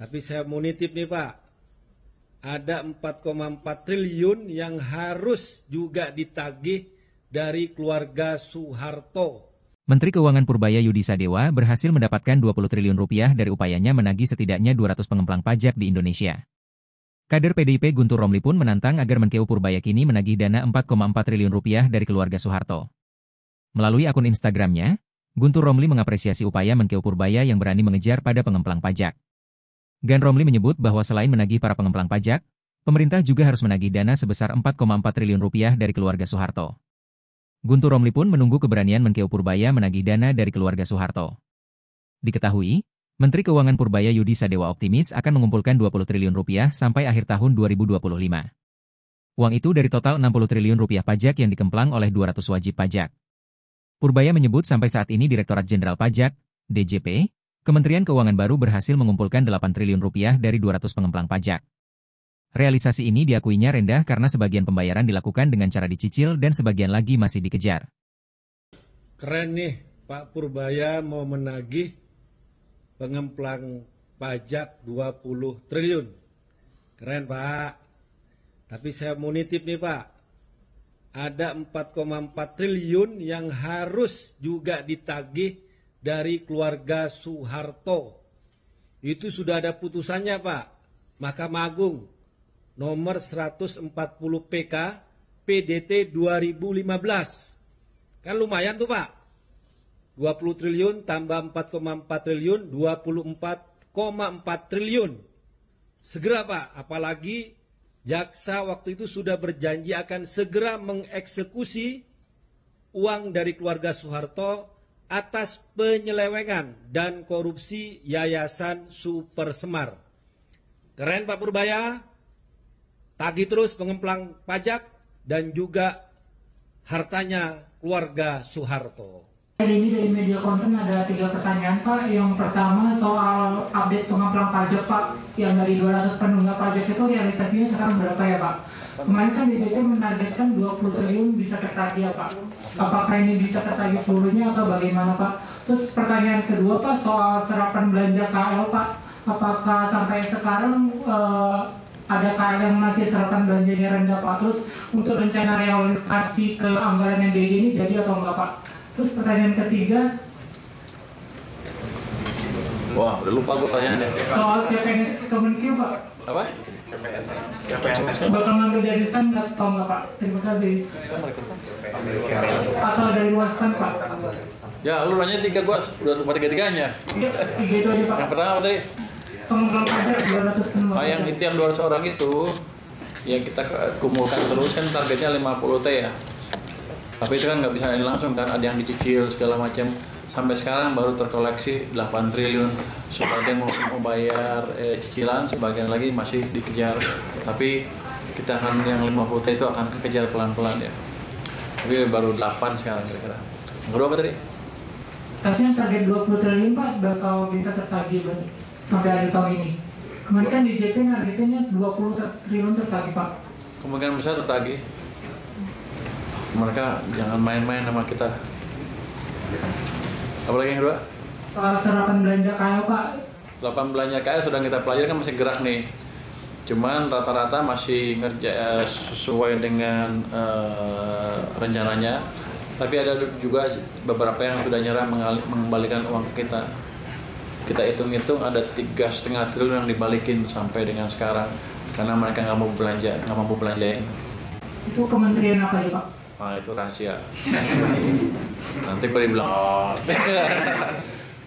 Tapi saya mau nitip nih Pak, ada 4,4 triliun yang harus juga ditagih dari keluarga Soeharto. Menteri Keuangan Purbaya Yudi Sadewa berhasil mendapatkan 20 triliun rupiah dari upayanya menagih setidaknya 200 pengemplang pajak di Indonesia. Kader PDIP Guntur Romli pun menantang agar Menkeu Purbaya kini menagih dana 4,4 triliun rupiah dari keluarga Soeharto. Melalui akun Instagramnya, Guntur Romli mengapresiasi upaya Menkeu Purbaya yang berani mengejar pada pengemplang pajak. Gan Romli menyebut bahwa selain menagih para pengemplang pajak, pemerintah juga harus menagih dana sebesar 4,4 triliun rupiah dari keluarga Soeharto. Guntur Romli pun menunggu keberanian Menkeu Purbaya menagih dana dari keluarga Soeharto. Diketahui, Menteri Keuangan Purbaya Yudi Sadewa optimis akan mengumpulkan 20 triliun rupiah sampai akhir tahun 2025. Uang itu dari total 60 triliun rupiah pajak yang dikemplang oleh 200 wajib pajak. Purbaya menyebut sampai saat ini Direktorat Jenderal Pajak, DJP, Kementerian Keuangan baru berhasil mengumpulkan 8 triliun rupiah dari 200 pengemplang pajak. Realisasi ini diakuinya rendah karena sebagian pembayaran dilakukan dengan cara dicicil dan sebagian lagi masih dikejar. Keren nih, Pak Purbaya mau menagih pengemplang pajak 20 triliun. Keren Pak. Tapi saya mau nitip nih Pak, ada 4,4 triliun yang harus juga ditagih dari keluarga Soeharto. Itu sudah ada putusannya Pak, Mahkamah Agung nomor 140 PK PDT 2015. Kan lumayan tuh Pak. 20 triliun tambah 4,4 triliun, 24,4 triliun. Segera Pak, apalagi jaksa waktu itu sudah berjanji akan segera mengeksekusi uang dari keluarga Soeharto atas penyelewengan dan korupsi Yayasan Super Semar. Keren Pak Purbaya, tagih terus pengemplang pajak dan juga hartanya keluarga Soeharto. Hari ini dari media konten ada 3 pertanyaan Pak. Yang pertama soal update pengemplang pajak Pak, yang dari 200 penunggak pajak itu realisasinya sekarang berapa ya Pak? Kemarin kan DJP menargetkan 20 triliun bisa tertagih ya Pak. Apakah ini bisa tertagih seluruhnya atau bagaimana Pak? Terus pertanyaan kedua Pak soal serapan belanja KL Pak. Apakah sampai sekarang ada KL yang masih serapan belanjanya rendah Pak? Terus untuk rencana realokasi ke anggaran yang DG ini jadi atau enggak Pak? Terus pertanyaan ketiga, wah udah lupa gue pertanyaannya. soal CPNS Kemenkeu Pak. Apa? CPNS. Bakal ngambil dari stand atau enggak Pak? Terima kasih. Atau dari luar stand Pak? Ya lu nanya 3, gue udah lupa 3-3-nya. 3 itu aja Pak. Yang pertama tadi? Pengemplang pajak 200 penunggak. Yang itu yang 200 orang itu, yang kita kumpulkan terus kan targetnya 50 T ya. Tapi itu kan nggak bisa langsung kan, ada yang dicicil segala macam. Sampai sekarang baru terkoleksi 8 triliun. Sebagian mau bayar cicilan, sebagian lagi masih dikejar. Tapi kita akan yang 50 T itu akan kekejar pelan-pelan ya. Tapi baru 8 sekarang kira-kira. Yang kedua apa tadi? Tapi yang target 20 triliun Pak bakal bisa tertagih sampai akhir tahun ini. Kemarin kan DJP targetnya 20 triliun tertagih Pak. Kemungkinan besar tertagih. Mereka jangan main-main sama kita. Apalagi yang kedua? Soal serapan belanja KL Pak. Serapan belanja KL sudah kita pelajari kan masih gerak nih. Cuman rata-rata masih sesuai dengan rencananya. Tapi ada juga beberapa yang sudah nyerah mengembalikan uang ke kita. Kita hitung-hitung ada 3,5 triliun yang dibalikin sampai dengan sekarang karena mereka nggak mampu belanjain. Itu kementerian apa ya Pak? Nah, itu rahasia. Nanti gue bilang,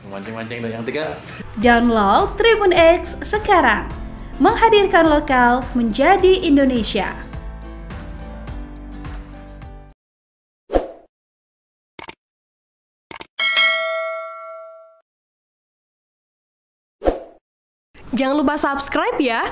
mancing-mancing. Dan yang 3, download Tribun X sekarang, menghadirkan lokal menjadi Indonesia. Jangan lupa subscribe ya.